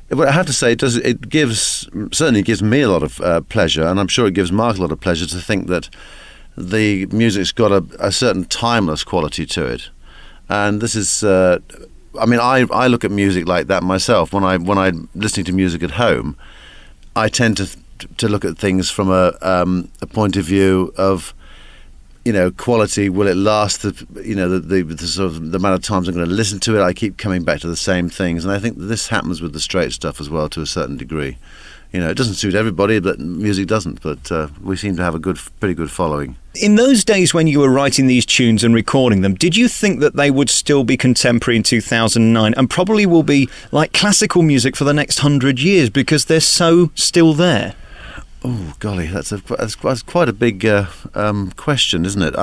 But I have to say, it does. Certainly gives me a lot of pleasure, and I'm sure it gives Mark a lot of pleasure to think that the music's got a certain timeless quality to it. And this is, I look at music like that myself. When I'm listening to music at home, I tend to look at things from a point of view of, quality. Will it last the sort of the amount of times I'm going to listen to it? I keep coming back to the same things, and I think this happens with the Straits stuff as well to a certain degree. It doesn't suit everybody, but music doesn't. But we seem to have a pretty good following. In those days when you were writing these tunes and recording them, did you think that they would still be contemporary in 2009 and probably will be like classical music for the next 100 years because they're so still there? Oh, golly, that's quite a big question, isn't it?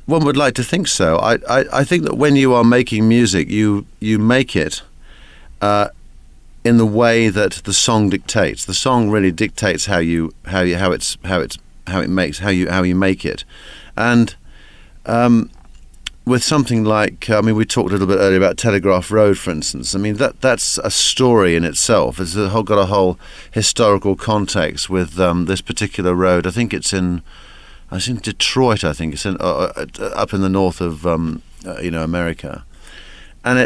One would like to think so. I think that when you are making music, you make it in the way that the song dictates. The song really dictates how you make it, and with something like we talked a little bit earlier about Telegraph Road, for instance. That's a story in itself. It's got a whole historical context with this particular road. I think it's in Detroit. I think it's up in the north of America, and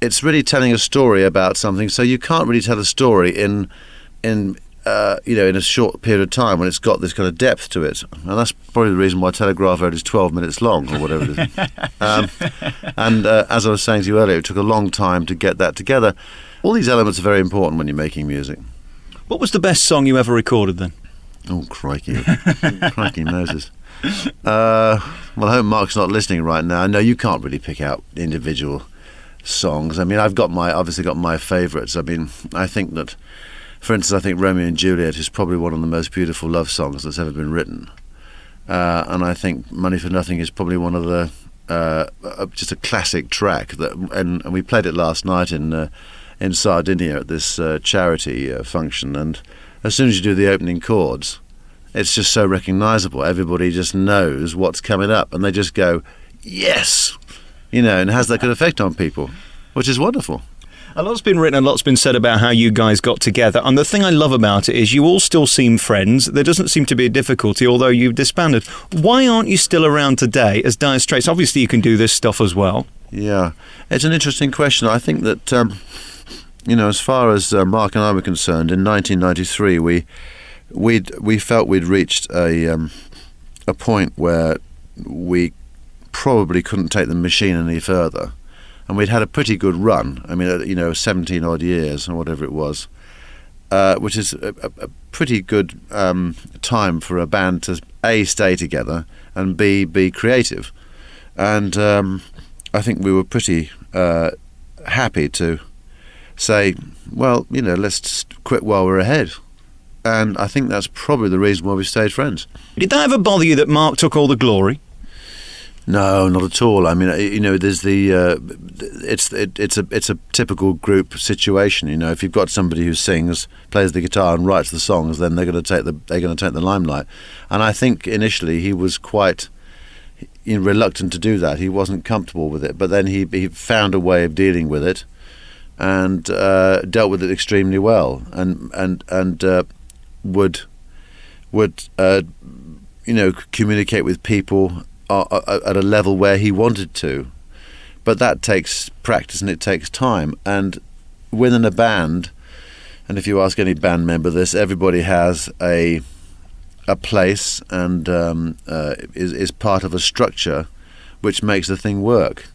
it's really telling a story about something. So you can't really tell a story in a short period of time when it's got this kind of depth to it. And that's probably the reason why Telegraph Road is 12 minutes long or whatever it is. And as I was saying to you earlier, it took a long time to get that together. All these elements are very important when you're making music. What was the best song you ever recorded then? Oh, crikey. Crikey Moses. Well, I hope Mark's not listening right now. No, you can't really pick out individual songs. I've obviously got my favourites. I think that, for instance, Romeo and Juliet is probably one of the most beautiful love songs that's ever been written. And I think Money for Nothing is probably one of the just a classic track and we played it last night in Sardinia at this charity function. And as soon as you do the opening chords, it's just so recognisable. Everybody just knows what's coming up, and they just go, yes, and it has that good effect on people, which is wonderful. A lot's been written, a lot's been said about how you guys got together, and the thing I love about it is you all still seem friends. There doesn't seem to be a difficulty, although you've disbanded. Why aren't you still around today as Dire Straits? Obviously you can do this stuff as well. Yeah, it's an interesting question. I think that, as far as Mark and I were concerned, in 1993 we felt we'd reached a point where we probably couldn't take the machine any further. And we'd had a pretty good run. 17 odd years or whatever it was, which is a pretty good time for a band to A, stay together, and B, be creative. And I think we were pretty happy to say, well, let's just quit while we're ahead. And I think that's probably the reason why we stayed friends. Did that ever bother you that Mark took all the glory? No, not at all. There's it's a typical group situation. If you've got somebody who sings, plays the guitar, and writes the songs, then they're going to take the limelight. And I think initially he was quite reluctant to do that. He wasn't comfortable with it, but then he found a way of dealing with it, and dealt with it extremely well, and would communicate with people at a level where he wanted to. But that takes practice and it takes time. And within a band, and if you ask any band member this, everybody has a place and is part of a structure which makes the thing work.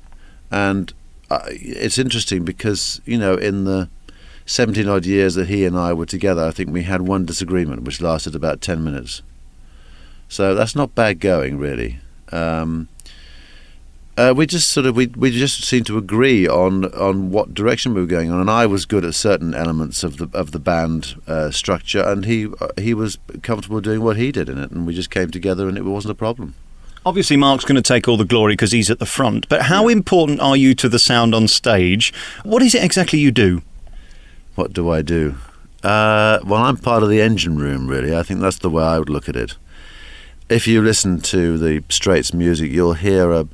And it's interesting because, in the 17 odd years that he and I were together, I think we had one disagreement which lasted about 10 minutes. So that's not bad going, really. We just seemed to agree on what direction we were going on, and I was good at certain elements of the band structure, and he was comfortable doing what he did in it, and we just came together, and it wasn't a problem. Obviously, Mark's going to take all the glory because he's at the front, but how important are you to the sound on stage? What is it exactly you do? What do I do? Well, I'm part of the engine room, really. I think that's the way I would look at it. If you listen to the Straits music, you'll hear a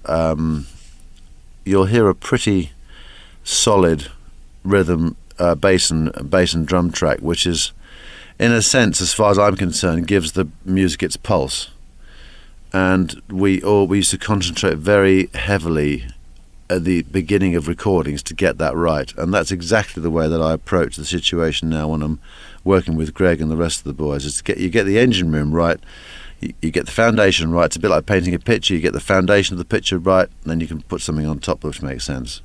pretty solid rhythm bass and drum track, which is, in a sense, as far as I'm concerned, gives the music its pulse. And we used to concentrate very heavily at the beginning of recordings to get that right, and that's exactly the way that I approach the situation now when I'm working with Greg and the rest of the boys. Is you get the engine room right, you get the foundation right. It's a bit like painting a picture. You get the foundation of the picture right, and then you can put something on top which makes sense.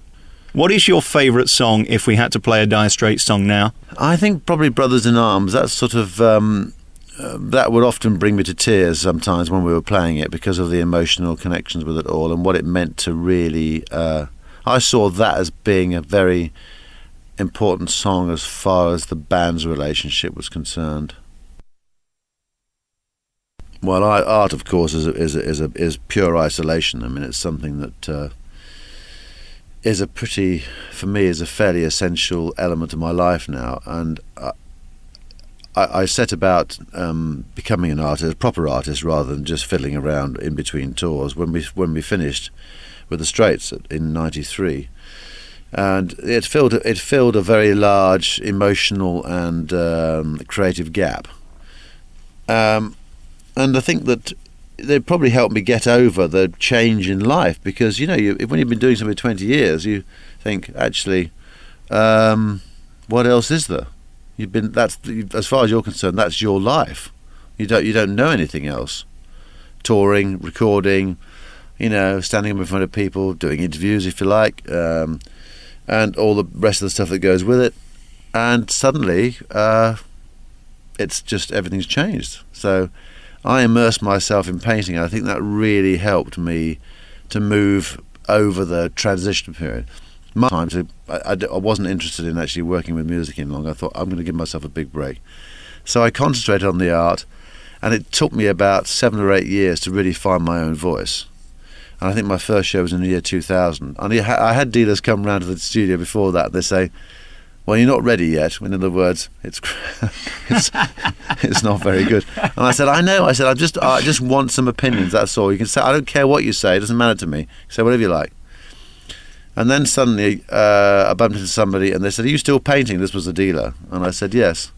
What is your favourite song if we had to play a Dire Straits song now? I think probably Brothers in Arms. That's sort of that would often bring me to tears sometimes when we were playing it, because of the emotional connections with it all and what it meant to really. I saw that as being a very important song as far as the band's relationship was concerned. Well, art, of course, is pure isolation. I mean, it's something that is for me, is a fairly essential element of my life now, and I set about becoming an artist, a proper artist, rather than just fiddling around in between tours. When we finished with the Straits in '93, and it filled a very large emotional and creative gap. And I think that they probably helped me get over the change in life, because when you've been doing something 20 years, you think, actually, what else is there? As far as you're concerned, that's your life. You don't know anything else. Touring, recording, standing up in front of people, doing interviews if you like, and all the rest of the stuff that goes with it. And suddenly, it's just everything's changed. So I immersed myself in painting, and I think that really helped me to move over the transition period. I wasn't interested in actually working with music any longer. I thought, I'm going to give myself a big break. So I concentrated on the art, and it took me about 7 or 8 years to really find my own voice. And I think my first show was in the year 2000. And I had dealers come round to the studio before that, and they say, well, you're not ready yet. In other words, it's not very good. And I said, I know. I said, I just want some opinions. That's all. You can say, I don't care what you say. It doesn't matter to me. Say whatever you like. And then suddenly, I bumped into somebody, and they said, "Are you still painting?" This was a dealer, and I said, "Yes."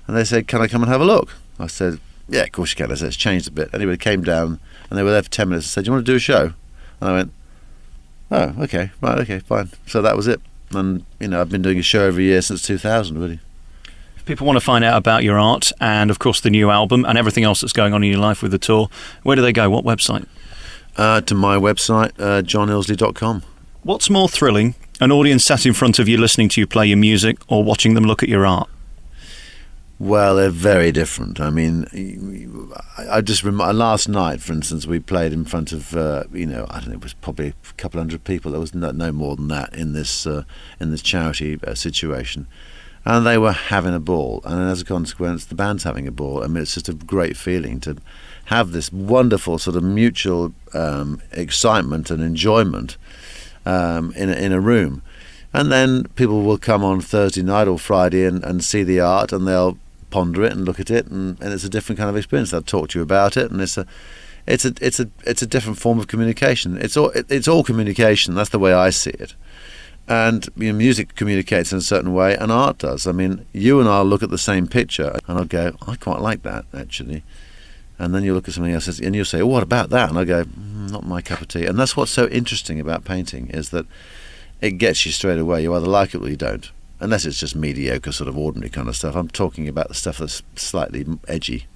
And they said, "Can I come and have a look?" I said, "Yeah, of course you can." I said, "It's changed a bit." Anyway, they came down, and they were there for 10 minutes. I said, "Do you want to do a show?" And I went, "Oh, okay, right, okay, fine." So that was it. And I've been doing a show every year since 2000, really. If people want to find out about your art and, of course, the new album and everything else that's going on in your life with the tour, where do they go? What website? To my website, johnillsley.com. What's more thrilling, an audience sat in front of you listening to you play your music, or watching them look at your art? Well, they're very different. I mean, I just remember last night, for instance, we played in front of, I don't know, it was probably a couple hundred people. There was no more than that in this charity situation. And they were having a ball. And as a consequence, the band's having a ball. I mean, it's just a great feeling to have this wonderful sort of mutual excitement and enjoyment in a room. And then people will come on Thursday night or Friday and see the art, and they'll ponder it and look at it, and it's a different kind of experience. They'll talk to you about it, and it's a different form of communication. It's all communication. That's the way I see it. And music communicates in a certain way, and art does. I mean, you and I'll look at the same picture, and I'll go, I quite like that actually. And then you look at something else, and you'll say, oh, what about that? And I go, not my cup of tea. And that's what's so interesting about painting, is that it gets you straight away. You either like it or you don't, unless it's just mediocre, sort of ordinary kind of stuff. I'm talking about the stuff that's slightly edgy.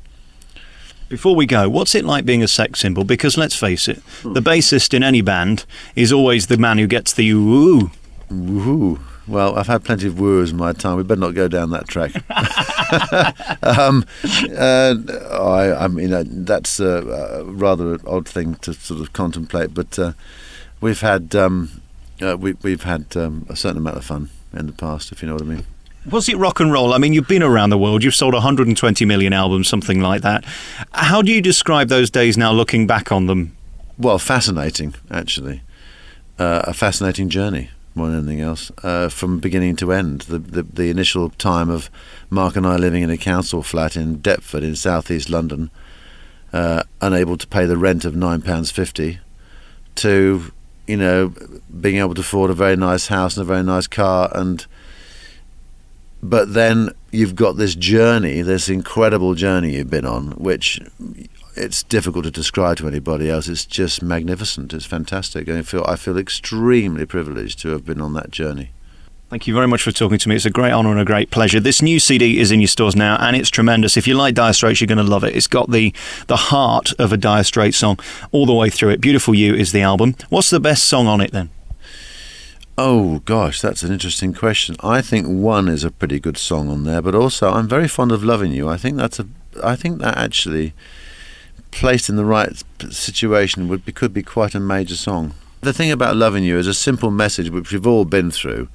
Before we go, what's it like being a sex symbol? Because let's face it, the bassist in any band is always the man who gets the woo. Woohoo. Well, I've had plenty of woos in my time. We better not go down that track. I mean, that's a rather odd thing to sort of contemplate, but we've had a certain amount of fun in the past, if you know what I mean. Was it rock and roll? I mean, you've been around the world. You've sold 120 million albums, something like that. How do you describe those days now, looking back on them? Well, fascinating, actually. A fascinating journey, more than anything else, from beginning to end. The initial time of Mark and I living in a council flat in Deptford in southeast London, unable to pay the rent of £9.50, to being able to afford a very nice house and a very nice car, and but then you've got this journey, this incredible journey you've been on, which it's difficult to describe to anybody else. It's just magnificent. It's fantastic. And I feel extremely privileged to have been on that journey. Thank you very much for talking to me. It's a great honour and a great pleasure. This new CD is in your stores now, and it's tremendous. If you like Dire Straits, you're going to love it. It's got the heart of a Dire Straits song all the way through it. Beautiful You is the album. What's the best song on it then? Oh gosh, that's an interesting question. I think One is a pretty good song on there, but also I'm very fond of Loving You. I think that actually, placed in the right situation, could be quite a major song. The thing about Loving You is a simple message which we've all been through,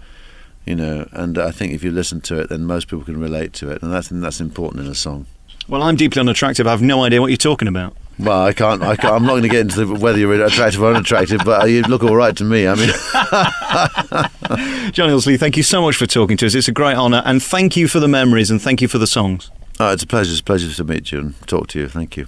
and I think if you listen to it, then most people can relate to it, and that's important in a song. Well, I'm deeply unattractive. I have no idea what you're talking about. Well, I can't. I'm not going to get into whether you're attractive or unattractive, but you look all right to me. I mean, John Illsley, thank you so much for talking to us. It's a great honour, and thank you for the memories, and thank you for the songs. It's a pleasure. It's a pleasure to meet you and talk to you. Thank you.